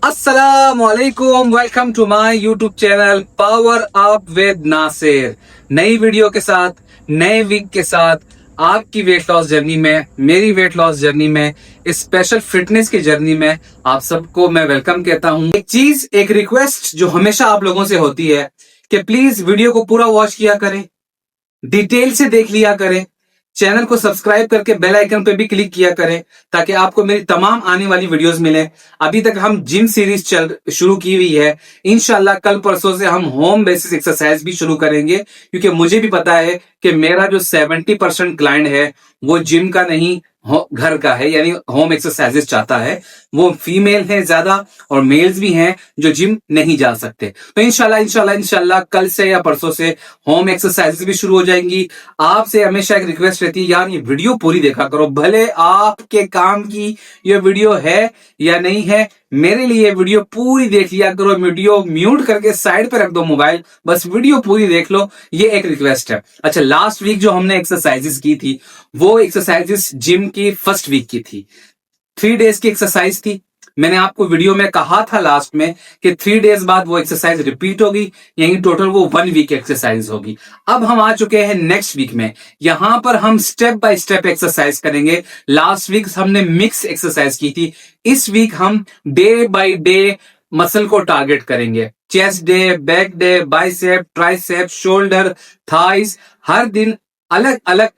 अस्सलामुअलैकुम, welcome to my YouTube channel power up with Nasir. नई video के साथ, नए वीक के साथ, आपकी वेट लॉस जर्नी में, मेरी वेट लॉस जर्नी में, इस स्पेशल फिटनेस की जर्नी में आप सबको मैं वेलकम कहता हूं। एक रिक्वेस्ट जो हमेशा आप लोगों से होती है कि प्लीज वीडियो को पूरा वॉच किया करें, डिटेल से देख लिया करें, चैनल को सब्सक्राइब करके बेल आइकन पे भी क्लिक किया करें ताकि आपको मेरी तमाम आने वाली वीडियोस मिले। अभी तक हम जिम सीरीज शुरू की हुई है। इंशाल्लाह कल परसों से हम होम बेसिस एक्सरसाइज भी शुरू करेंगे, क्योंकि मुझे भी पता है कि मेरा जो 70% क्लाइंट है वो जिम का नहीं, घर का है, यानी होम एक्सरसाइजेस चाहता है। वो फीमेल है ज्यादा और मेल्स भी हैं जो जिम नहीं जा सकते। तो इंशाल्लाह इंशाल्लाह इंशाल्लाह कल से या परसों से होम एक्सरसाइजेस भी शुरू हो जाएंगी। आपसे हमेशा एक रिक्वेस्ट रहती है, यार ये वीडियो पूरी देखा करो, भले आपके काम की ये वीडियो है या नहीं है, मेरे लिए वीडियो पूरी देख लिया करो। वीडियो म्यूट करके साइड पे रख दो मोबाइल, बस वीडियो पूरी देख लो, ये एक रिक्वेस्ट है। अच्छा, लास्ट वीक जो हमने एक्सरसाइजेस की थी वो एक्सरसाइजेस जिम की फर्स्ट वीक की थी। 3 डेज की एक्सरसाइज थी। मैंने आपको वीडियो में कहा था लास्ट में कि 3 डेज बाद वो एक्सरसाइज रिपीट होगी, यानी टोटल वो 1 वीक एक्सरसाइज होगी। अब हम आ चुके हैं नेक्स्ट वीक में। यहां पर हम स्टेप बाय स्टेप एक्सरसाइज करेंगे। लास्ट वीक हमने मिक्स एक्सरसाइज की थी, इस वीक हम डे बाय डे मसल को टारगेट करेंगे। Chest day, back day, bicep, tricep, shoulder, thighs, हर दिन अलग अलग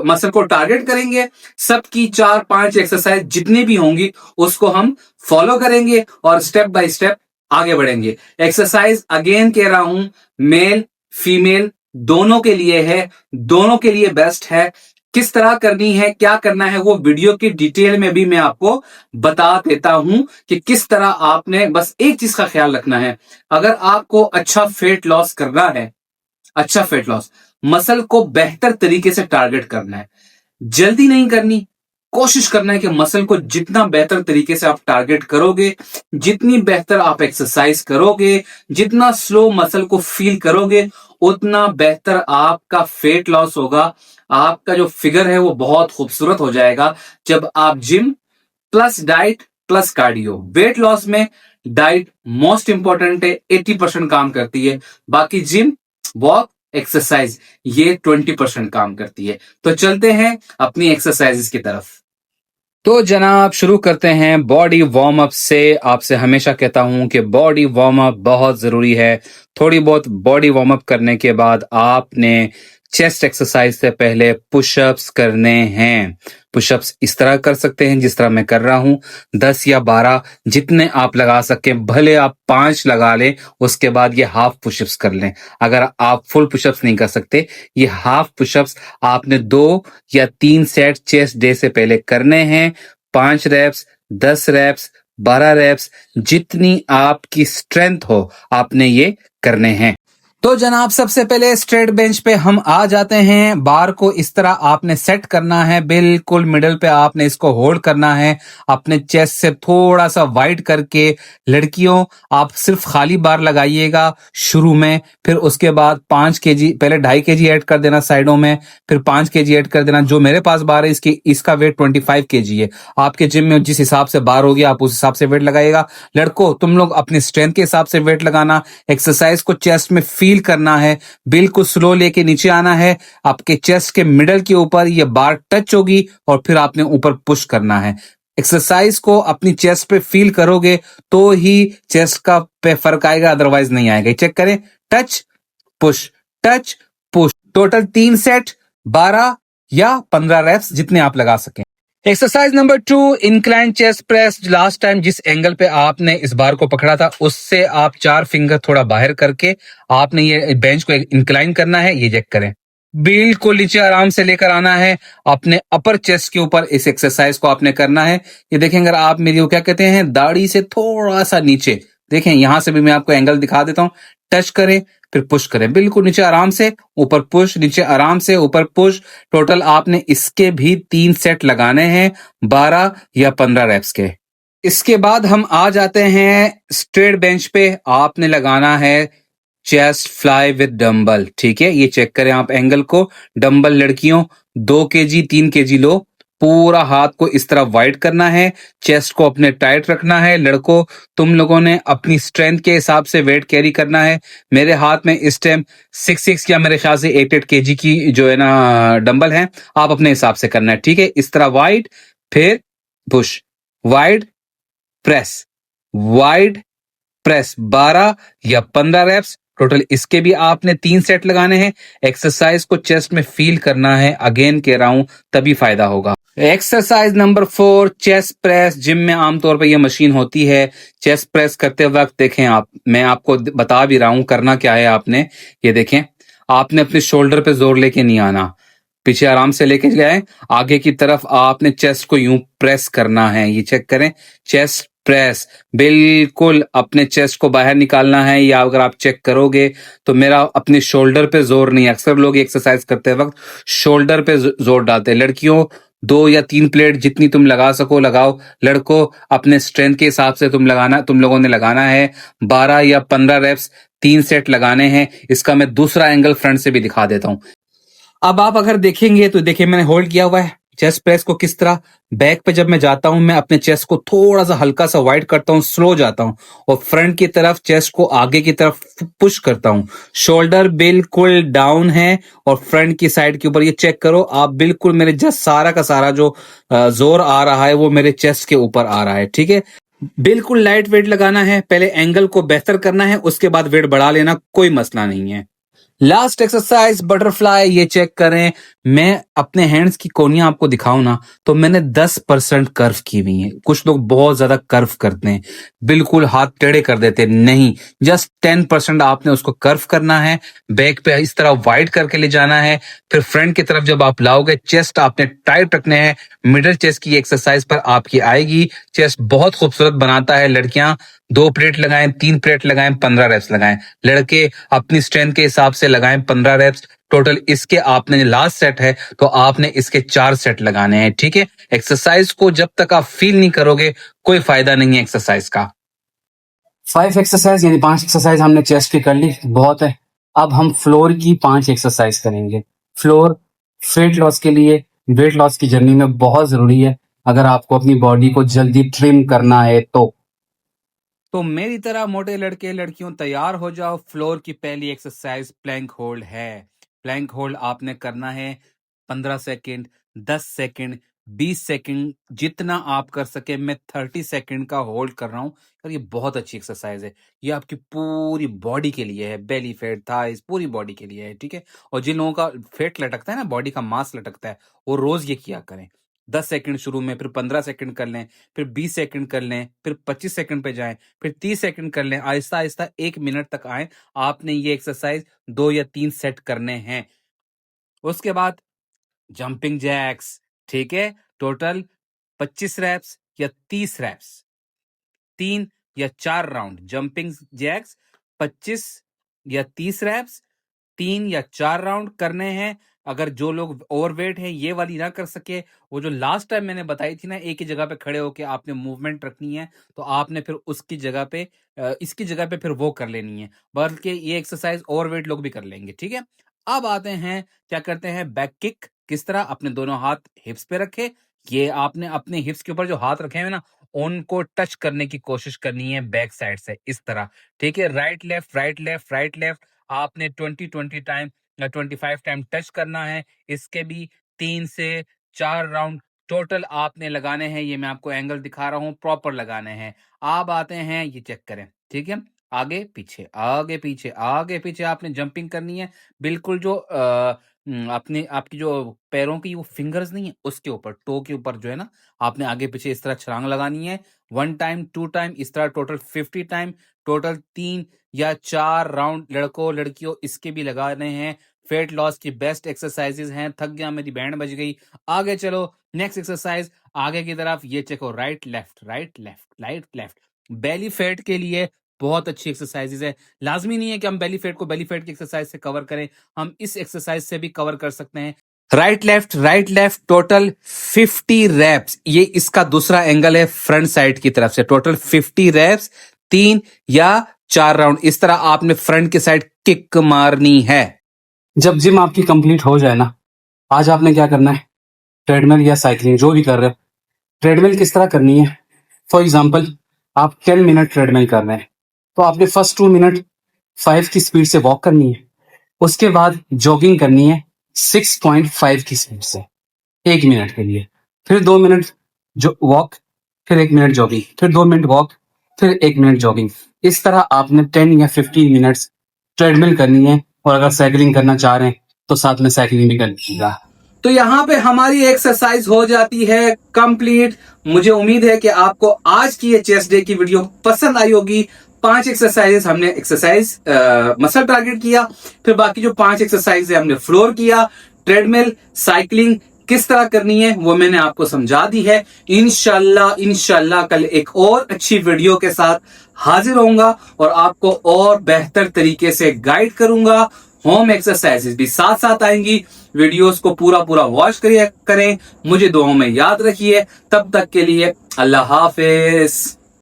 मसल को टारगेट करेंगे। सबकी 4-5 एक्सरसाइज जितनी भी होंगी उसको हम फॉलो करेंगे और स्टेप बाय स्टेप आगे बढ़ेंगे। एक्सरसाइज अगेन कह रहा हूं, मेल फीमेल दोनों के लिए है, दोनों के लिए बेस्ट है। किस तरह करनी है, क्या करना है, वो वीडियो की डिटेल में भी मैं आपको बता देता हूं कि किस तरह आपने बस एक चीज का ख्याल रखना है। अगर आपको अच्छा फेट लॉस करना है, अच्छा फेट लॉस, मसल को बेहतर तरीके से टारगेट करना है, जल्दी नहीं करनी, कोशिश करना है कि मसल को जितना बेहतर तरीके से आप टारगेट करोगे, जितनी बेहतर आप एक्सरसाइज करोगे, जितना स्लो मसल को फील करोगे, उतना बेहतर आपका फेट लॉस होगा। आपका जो फिगर है वो बहुत खूबसूरत हो जाएगा जब आप gym plus diet plus cardio. Weight loss में डाइट मोस्ट इंपॉर्टेंट है, 80% काम करती है, बाकी जिम, वॉक, एक्सरसाइज ये 20% काम करती है। तो चलते हैं अपनी एक्सरसाइजेस की तरफ। तो जनाब शुरू करते हैं बॉडी वार्म अप से। आपसे हमेशा कहता हूं कि बॉडी वार्म अप बहुत जरूरी है। थोड़ी बहुत बॉडी वार्म अप करने के बाद आपने चेस्ट एक्सरसाइज से पहले पुशअप्स करने हैं। पुशअप्स इस तरह कर सकते हैं जिस तरह मैं कर रहा हूं, 10 या 12 जितने आप लगा सकें, भले आप 5 लगा लें, उसके बाद ये हाफ पुशअप्स कर लें। अगर आप फुल पुशअप्स नहीं कर सकते, ये हाफ पुशअप्स आपने 2 या 3 सेट चेस्ट डे से पहले करने हैं। 5 रेप्स, 10 रेप्स, 12 रेप्स, जितनी आपकी स्ट्रेंथ हो आपने ये करने हैं। तो जनाब सबसे पहले स्ट्रेट बेंच पे हम आ जाते हैं। बार को इस तरह आपने सेट करना है, बिल्कुल मिडल पे आपने इसको होल्ड करना है, अपने चेस्ट से थोड़ा सा वाइड करके। लड़कियों आप सिर्फ खाली बार लगाइएगा शुरू में, फिर उसके बाद 5 kg, पहले 2.5 kg ऐड कर देना साइडों में, फिर 5 kg ऐड कर देना। जो मेरे पास बार है इसका वेट 25 kg है। आपके जिम में जिस हिसाब से बार होगी आप उस हिसाब से वेट लगाइएगा। लड़कों तुम लोग अपनी स्ट्रेंथ के हिसाब से वेट लगाना। एक्सरसाइज को चेस्ट में फील करना है, बिल्कुल स्लो लेके नीचे आना है। आपके चेस्ट के मिडल के ऊपर ये बार टच होगी और फिर आपने ऊपर पुश करना है। एक्सरसाइज को अपनी चेस्ट पे फील करोगे तो ही चेस्ट का पे फर्क आएगा, अदरवाइज नहीं आएगा। चेक करें, touch push, touch push. Total 3 set, 12 या 15 रेप्स जितने आप लगा सकें। Exercise number 2, incline chest press. Last time जिस एंगल पे आपने इस बार को पकड़ा था उससे आप 4 फिंगर थोड़ा बाहर करके आपने ये बेंच को इंक्लाइन करना है। ये चेक करें, बिल्कुल नीचे आराम से लेकर आना है। अपने अपर चेस्ट के ऊपर इस एक्सरसाइज को आपने करना है। ये देखें, अगर आप मेरी वो क्या कहते हैं, दाढ़ी से थोड़ा सा नीचे देखें, यहां से भी मैं आपको एंगल दिखा देता हूं। टच करें, फिर पुश करें, बिल्कुल नीचे आराम से, ऊपर पुश, नीचे आराम से, ऊपर पुश। टोटल आपने इसके भी 3 सेट लगाने हैं, 12 या 15 रेप्स के। इसके बाद हम आ जाते हैं स्ट्रेट बेंच पे। आपने लगाना है चेस्ट फ्लाई विद डंबल। ठीक है, ये चेक करें आप एंगल को। डंबल लड़कियों 2 kg 3 kg लो, पूरा हाथ को इस तरह वाइड करना है, चेस्ट को अपने टाइट रखना है। लड़कों, तुम लोगों ने अपनी स्ट्रेंथ के हिसाब से वेट कैरी करना है। मेरे हाथ में इस टाइम 6 या मेरे ख्याल से 8 केजी की जो है ना डंबल है। आप अपने हिसाब से करना है, ठीक है। इस तरह वाइड, फिर push, wide, press, wide, press. 12 या 15 रेप्स टोटल। इसके भी आपने 3 सेट लगाने हैं। एक्सरसाइज को चेस्ट में फील करना है, अगेन कह रहा हूं, तभी फायदा होगा। Exercise number 4, chest press. Gym में आमतौर पर यह मशीन होती है। चेस्ट प्रेस करते वक्त देखें आप, मैं आपको बता भी रहा हूं करना क्या है आपने। ये देखें, आपने अपने शोल्डर पे जोर लेके नहीं आना, पीछे आराम से लेके गए, आगे की तरफ आपने चेस्ट को यूं प्रेस करना है। ये चेक करें, चेस्ट प्रेस, बिल्कुल अपने चेस्ट को बाहर निकालना है। या अगर आप चेक करोगे तो मेरा अपने शोल्डर पे जोर नहीं है। अक्सर लोग एक्सरसाइज करते वक्त शोल्डर पे जोर डालते हैं। लड़कियों, 2 या 3 प्लेट जितनी तुम लगा सको लगाओ। लड़कों, अपने स्ट्रेंथ के हिसाब से तुम लोगों ने लगाना है। 12 या 15 रेप्स, 3 सेट लगाने हैं। इसका मैं दूसरा एंगल फ्रंट से भी दिखा देता हूं। अब आप अगर देखेंगे तो देखिए, मैंने होल्ड किया हुआ है चेस्ट प्रेस को किस तरह। बैक पे जब मैं जाता हूं, मैं अपने चेस्ट को थोड़ा सा हल्का सा वाइड करता हूं, स्लो जाता हूं, और फ्रंट की तरफ चेस्ट को आगे की तरफ पुश करता हूं। शोल्डर बिल्कुल डाउन है और फ्रंट की साइड के ऊपर। ये चेक करो आप, बिल्कुल मेरे जस्ट सारा का सारा जो जोर आ रहा है वो मेरे चेस्ट के ऊपर आ रहा है, ठीक है। बिल्कुल लाइट वेट लगाना है, पहले एंगल को बेहतर करना है, उसके बाद वेट बढ़ा लेना, कोई मसला नहीं है। Last exercise butterfly. ये चेक करें, मैं अपने हैंड्स की कोनियां आपको दिखाऊं ना, तो मैंने 10% कर्व की हुई है। कुछ लोग बहुत ज्यादा कर्व करते हैं, बिल्कुल हाथ टेढ़े कर देते हैं। नहीं, जस्ट 10% आपने उसको कर्व करना है। बैक पे इस तरह वाइड करके ले जाना है। फिर फ्रंट की तरफ जब आप लाओगे, चेस्ट आपने टाइट रखने हैं। मिडिल चेस्ट की एक्सरसाइज पर आपकी आएगी। चेस्ट बहुत खूबसूरत बनाता है। लड़कियां 2 प्लेट लगाएं, 3 प्लेट लगाएं, 15 रेप्स लगाएं। लड़के अपनी स्ट्रेंथ के हिसाब से लगाएं 15 रेप्स टोटल। इसके आपने लास्ट सेट है तो आपने इसके 4 सेट लगाने हैं, ठीक है। एक्सरसाइज को जब तक आप फील नहीं करोगे, कोई फायदा नहीं है एक्सरसाइज का। 5 एक्सरसाइज यानी 5 एक्सरसाइज हमने चेस्ट की कर ली, बहुत है। अब हम फ्लोर की 5 एक्सरसाइज करेंगे। फ्लोर वेट लॉस के लिए, वेट लॉस की जर्नी में बहुत जरूरी है, अगर आपको अपनी बॉडी को जल्दी ट्रिम करना है तो मेरी तरह मोटे लड़के लड़कियों तैयार हो जाओ। फ्लोर की पहली एक्सरसाइज प्लैंक होल्ड है। प्लैंक होल्ड आपने करना है 15 सेकंड, 10 सेकंड, 20 सेकंड, जितना आप कर सके। मैं 30 सेकंड का होल्ड कर रहा हूं। यार ये बहुत अच्छी एक्सरसाइज है। ये आपकी पूरी बॉडी के लिए है, बेली फैट, थाइस, पूरी बॉडी के लिए है, ठीक है। और जिन लोगों का फैट लटकता है ना, बॉडी का मांस लटकता है, वो रोज ये किया करें। 10 सेकंड शुरू में, फिर 15 सेकंड कर लें, फिर 20 सेकंड कर लें, फिर 25 सेकंड पे जाएं, फिर 30 सेकंड कर लें। आहिस्ता आहिस्ता 1 मिनट तक आए। आपने ये एक्सरसाइज 2 या 3 सेट करने हैं। उसके बाद जंपिंग जैक्स, ठीक है। टोटल 25 रैप्स या 30 रैप्स, 3 या 4 राउंड जंपिंग जैक्स, 25 या 30 रैप्स, 3 या 4 राउंड करने हैं। अगर जो लोग ओवरवेट है, ये वाली ना कर सके, वो जो लास्ट टाइम मैंने बताई थी ना, एक ही जगह पे खड़े होके आपने मूवमेंट रखनी है, तो आपने फिर उसकी जगह पे इसकी जगह पे फिर वो कर लेनी है। बल्कि ये एक्सरसाइज ओवरवेट लोग भी कर लेंगे, ठीक है। अब आते हैं, क्या करते हैं, बैक किक। किस तरह, अपने दोनों हाथ हिप्स पे रखे। ये आपने अपने हिप्स के ऊपर जो हाथ रखे हैं ना, उनको टच करने की कोशिश करनी है बैक साइड से, इस तरह, ठीक है। Right left, right left, right left. आपने 20 टाइम या 25 टाइम टच करना है। इसके भी 3 से 4 राउंड टोटल आपने लगाने हैं। ये मैं आपको एंगल दिखा रहा हूं, प्रॉपर लगाने हैं। आप आते हैं, ये चेक करें, ठीक है। आगे पीछे, आगे पीछे, आगे पीछे आपने जंपिंग करनी है। बिल्कुल जो अपने आपकी जो पैरों की वो फिंगर्स नहीं है, उसके ऊपर, टो के ऊपर जो है ना, आपने आगे पीछे इस तरह छलांग लगानी है। 1 टाइम, 2 टाइम, इस तरह टोटल 50 टाइम। टोटल 3 या 4 राउंड लड़कों लड़कियों इसके भी लगाने हैं। वेट लॉस की बेस्ट एक्सरसाइजेज हैं। थक गया, मेरी बैंड बज गई। आगे चलो, नेक्स्ट एक्सरसाइज, आगे की तरफ। ये चेको, right left, right left, right left. Belly fat के लिए बहुत अच्छी एक्सरसाइजेज है। लाजमी नहीं है कि हम बेली फैट को बेली फैट की एक्सरसाइज से कवर करें, हम इस एक्सरसाइज से भी कवर कर सकते हैं। Right left, total 50 reps. ये इसका दूसरा एंगल है फ्रंट साइड की तरफ से। टोटल 50 रैप्स, 3 या 4 राउंड। इस तरह आपने फ्रंट की साइड किक मारनी है। जब जिम आपकी कंप्लीट हो जाए ना, आज आपने क्या करना है, ट्रेडमिल या साइकिलिंग जो भी कर रहे हो, ट्रेडमिल किस तरह करनी है। फॉर एग्जाम्पल आप 10 मिनट ट्रेडमिल कर रहे हैं, तो आपने फर्स्ट 2 मिनट 5 की स्पीड से वॉक करनी है, उसके बाद जॉगिंग करनी है 6.5 की स्पीड से 1 मिनट के लिए, फिर 2 मिनट जो वॉक, फिर 1 मिनट जॉगिंग, फिर 2 मिनट वॉक, फिर 1 मिनट जॉगिंग। इस तरह आपने 10 या 15 मिनट्स ट्रेडमिल करनी है, और अगर साइकिलिंग करना चाह रहे हैं तो साथ में साइकिलिंग भी करनी है। तो यहाँ पे हमारी एक्सरसाइज हो जाती है कंप्लीट। मुझे उम्मीद है कि आपको आज की ये चेस्ट डे की वीडियो पसंद आई होगी। 5 एक्सरसाइजेस हमने मसल टारगेट किया, फिर बाकी जो 5 एक्सरसाइज है हमने फ्लोर किया, ट्रेडमिल, साइकिलिंग किस तरह करनी है वो मैंने आपको समझा दी है। इंशाल्लाह कल एक और अच्छी वीडियो के साथ हाजिर होऊंगा और आपको और बेहतर तरीके से गाइड करूंगा। होम एक्सरसाइजेस भी साथ साथ आएंगी। वीडियोस को पूरा वॉच करें, मुझे दुआओं में याद रखिए। तब तक के लिए अल्लाह हाफिज।